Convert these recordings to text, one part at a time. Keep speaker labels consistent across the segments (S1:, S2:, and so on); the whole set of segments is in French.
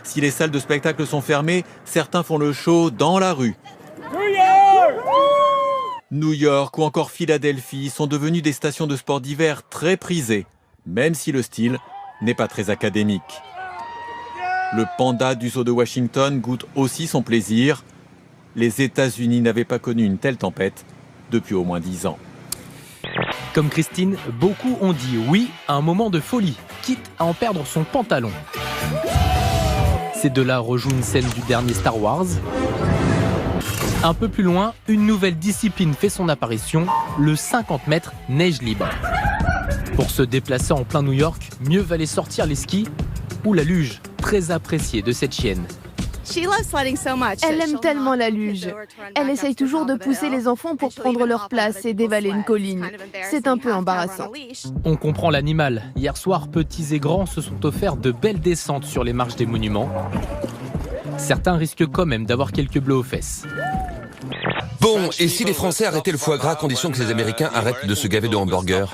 S1: Si les salles de spectacle sont fermées, certains font le show dans la rue. New York ou encore Philadelphie sont devenus des stations de sport d'hiver très prisées, même si le style n'est pas très académique. Le panda du zoo de Washington goûte aussi son plaisir. Les États-Unis n'avaient pas connu une telle tempête depuis au moins 10 ans.
S2: Comme Christine, beaucoup ont dit oui à un moment de folie, quitte à en perdre son pantalon. Ces deux-là rejouent une scène du dernier Star Wars. Un peu plus loin, une nouvelle discipline fait son apparition, le 50 mètres neige libre. Pour se déplacer en plein New York, mieux valait sortir les skis ou la luge, très appréciée de cette chienne.
S3: Elle aime tellement la luge. Elle essaye toujours de pousser les enfants pour prendre leur place et dévaler une colline. C'est un peu embarrassant.
S2: On comprend l'animal. Hier soir, petits et grands se sont offerts de belles descentes sur les marches des monuments. Certains risquent quand même d'avoir quelques bleus aux fesses.
S4: Bon, et si les Français arrêtaient le foie gras à condition que les Américains arrêtent de se gaver de hamburgers?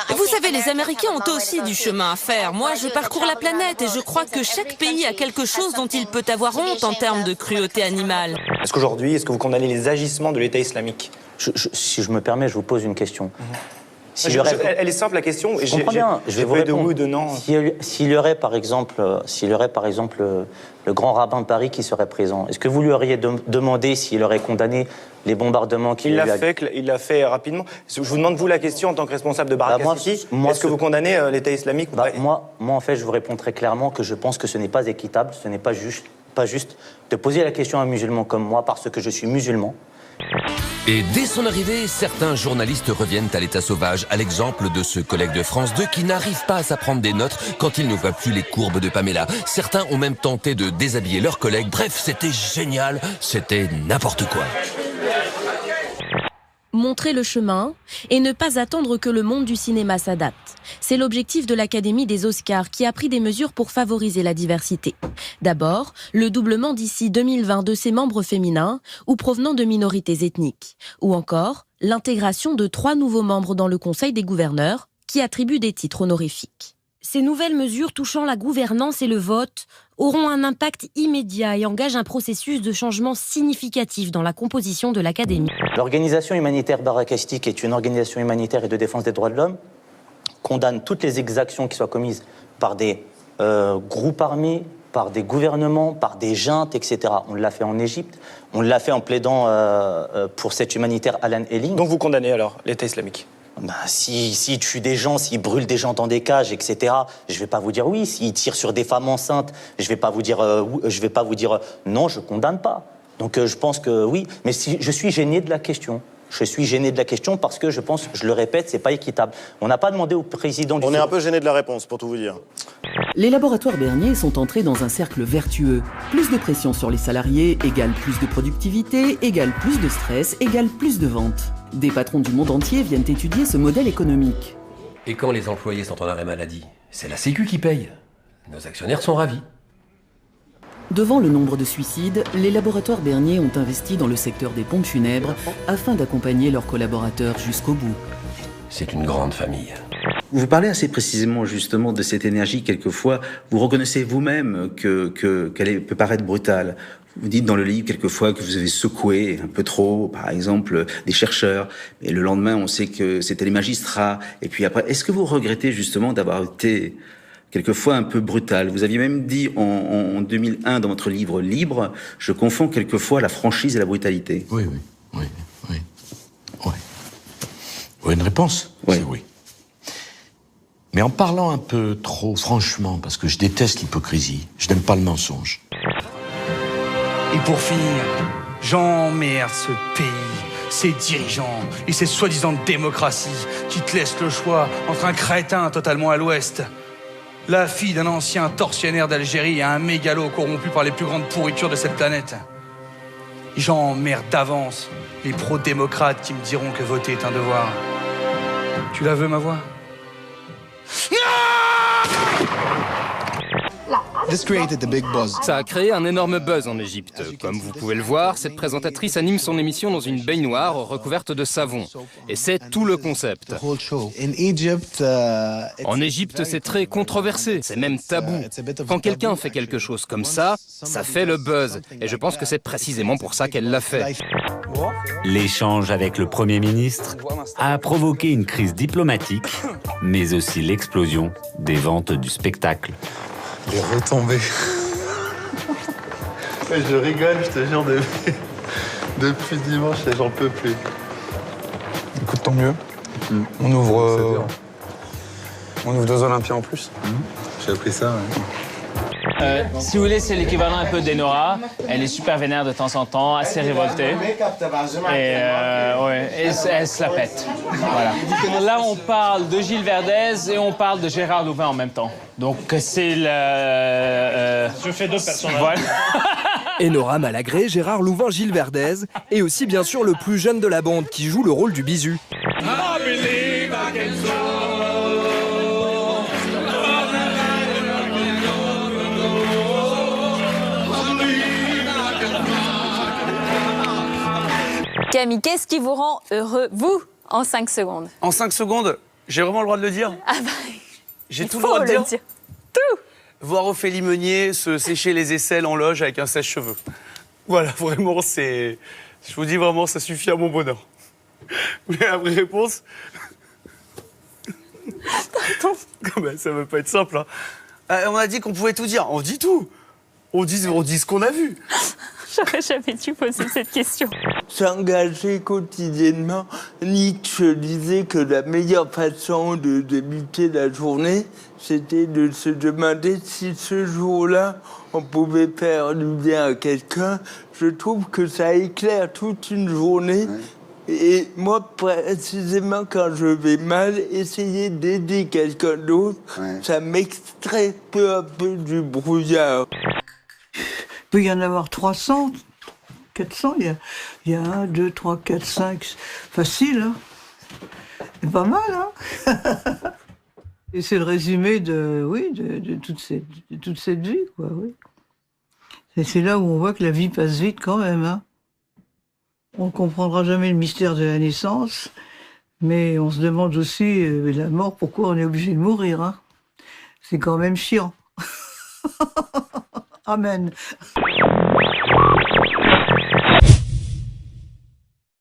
S5: Vous savez, les Américains ont aussi du chemin à faire. Moi, je parcours la planète et je crois que chaque pays a quelque chose dont il peut avoir honte en termes de cruauté animale.
S6: Est-ce que vous condamnez les agissements de l'État islamique?
S7: Si je me permets, je vous pose une question.
S6: Elle est simple la question.
S7: Je comprends bien. Je vais vous répondre.
S6: De oui ou de non.
S7: S'il y aurait par exemple le grand rabbin de Paris qui serait présent, est-ce que vous lui auriez demandé s'il aurait condamné les bombardements qu'il a eu?
S6: Il l'a fait rapidement. Je vous demande vous la question en tant que responsable de Baraka City. Est-ce que vous condamnez l'État islamique?
S7: Moi en fait je vous réponds très clairement que je pense que ce n'est pas équitable, ce n'est pas juste de poser la question à un musulman comme moi parce que je suis musulman.
S4: Et dès son arrivée, certains journalistes reviennent à l'état sauvage, à l'exemple de ce collègue de France 2 qui n'arrive pas à s'apprendre des notes quand il ne voit plus les courbes de Pamela. Certains ont même tenté de déshabiller leurs collègues. Bref, c'était génial, c'était n'importe quoi.
S8: Montrer le chemin et ne pas attendre que le monde du cinéma s'adapte. C'est l'objectif de l'Académie des Oscars qui a pris des mesures pour favoriser la diversité. D'abord, le doublement d'ici 2020 de ses membres féminins ou provenant de minorités ethniques. Ou encore, l'intégration de 3 nouveaux membres dans le Conseil des gouverneurs qui attribuent des titres honorifiques. Ces nouvelles mesures touchant la gouvernance et le vote auront un impact immédiat et engagent un processus de changement significatif dans la composition de l'Académie.
S7: L'organisation humanitaire Baraka City, qui est une organisation humanitaire et de défense des droits de l'homme, condamne toutes les exactions qui soient commises par des groupes armés, par des gouvernements, par des juntes, etc. On l'a fait en Égypte, on l'a fait en plaidant pour cet humanitaire Alan Helling.
S6: Donc vous condamnez alors l'État islamique?
S7: S'ils tuent des gens, s'ils brûlent des gens dans des cages, etc., je ne vais pas vous dire oui. S'ils tirent sur des femmes enceintes, je ne vais pas vous dire non, je ne condamne pas. Donc je pense que oui. Mais je suis gêné de la question. Je suis gêné de la question parce que je pense, je le répète, c'est pas équitable. On n'a pas demandé au président du...
S9: On est un peu gêné de la réponse, pour tout vous dire.
S10: Les laboratoires Bernier sont entrés dans un cercle vertueux. Plus de pression sur les salariés égale plus de productivité, égale plus de stress, égale plus de ventes. Des patrons du monde entier viennent étudier ce modèle économique.
S11: Et quand les employés sont en arrêt maladie, c'est la Sécu qui paye. Nos actionnaires sont ravis.
S10: Devant le nombre de suicides, les laboratoires Bernier ont investi dans le secteur des pompes funèbres afin d'accompagner leurs collaborateurs jusqu'au bout.
S11: C'est une grande famille.
S12: Vous parlez assez précisément justement de cette énergie, quelquefois, vous reconnaissez vous-même qu'elle peut paraître brutale. Vous dites dans le livre quelquefois que vous avez secoué un peu trop, par exemple, des chercheurs, et le lendemain on sait que c'était les magistrats, et puis après, est-ce que vous regrettez justement d'avoir été quelquefois un peu brutal? Vous aviez même dit en 2001 dans votre livre Libre, je confonds quelquefois la franchise et la brutalité.
S13: Oui. Une réponse, c'est oui. Mais en parlant un peu trop franchement, parce que je déteste l'hypocrisie, je n'aime pas le mensonge.
S14: Et pour finir, j'emmerde ce pays, ses dirigeants et ses soi-disant démocraties qui te laissent le choix entre un crétin totalement à l'ouest, la fille d'un ancien tortionnaire d'Algérie et un mégalo corrompu par les plus grandes pourritures de cette planète. J'emmerde d'avance les pro-démocrates qui me diront que voter est un devoir. Tu la veux, ma voix?
S15: Ça a créé un énorme buzz en Égypte. Comme vous pouvez le voir, cette présentatrice anime son émission dans une baignoire recouverte de savon. Et c'est tout le concept. En Égypte, c'est très controversé, c'est même tabou. Quand quelqu'un fait quelque chose comme ça fait le buzz. Et je pense que c'est précisément pour ça qu'elle l'a fait.
S16: L'échange avec le Premier ministre a provoqué une crise diplomatique, mais aussi l'explosion des ventes du spectacle.
S17: Les retombées. Je rigole, je te jure, depuis dimanche, j'en peux plus.
S18: Écoute, tant mieux. On ouvre 2 Olympias en plus.
S17: J'ai appris ça, ouais.
S19: Si vous voulez, c'est l'équivalent un peu d'Enora. Elle est super vénère de temps en temps, assez révoltée. Et elle se la pète. Voilà. Là, on parle de Gilles Verdez et on parle de Gérard Louvain en même temps. Donc, c'est le...
S20: Je fais 2 personnages.
S19: Voilà.
S21: Enora Malagré, Gérard Louvain, Gilles Verdez et aussi bien sûr le plus jeune de la bande qui joue le rôle du Bisu.
S22: Camille, qu'est-ce qui vous rend heureux, vous, en 5 secondes?
S14: En 5 secondes, j'ai vraiment le droit de le dire?
S22: Ah bah,
S14: j'ai tout le droit de
S22: le
S14: dire.
S22: Tout.
S14: Voir Ophélie Meunier se sécher les aisselles en loge avec un sèche-cheveux. Voilà, vraiment, c'est... Je vous dis vraiment, ça suffit à mon bonheur. Vous voulez la vraie réponse? Ben, ça va pas être simple, hein. On a dit qu'on pouvait tout dire. On dit tout. On dit ce qu'on a vu.
S22: J'aurais jamais dû poser cette question.
S23: S'engager quotidiennement, Nietzsche disait que la meilleure façon de débuter la journée, c'était de se demander si ce jour-là, on pouvait faire du bien à quelqu'un. Je trouve que ça éclaire toute une journée. Ouais. Et moi, précisément, quand je vais mal, essayer d'aider quelqu'un d'autre, ça m'extrait peu à peu du brouillard.
S24: Il peut y en avoir 300, 400, il y a 1, 2, 3, 4, 5, facile, hein. C'est pas mal, hein. Et c'est le résumé de toute cette vie, quoi, oui. Et c'est là où on voit que la vie passe vite quand même, hein. On ne comprendra jamais le mystère de la naissance, mais on se demande aussi, la mort, pourquoi on est obligé de mourir, hein. C'est quand même chiant. Amen.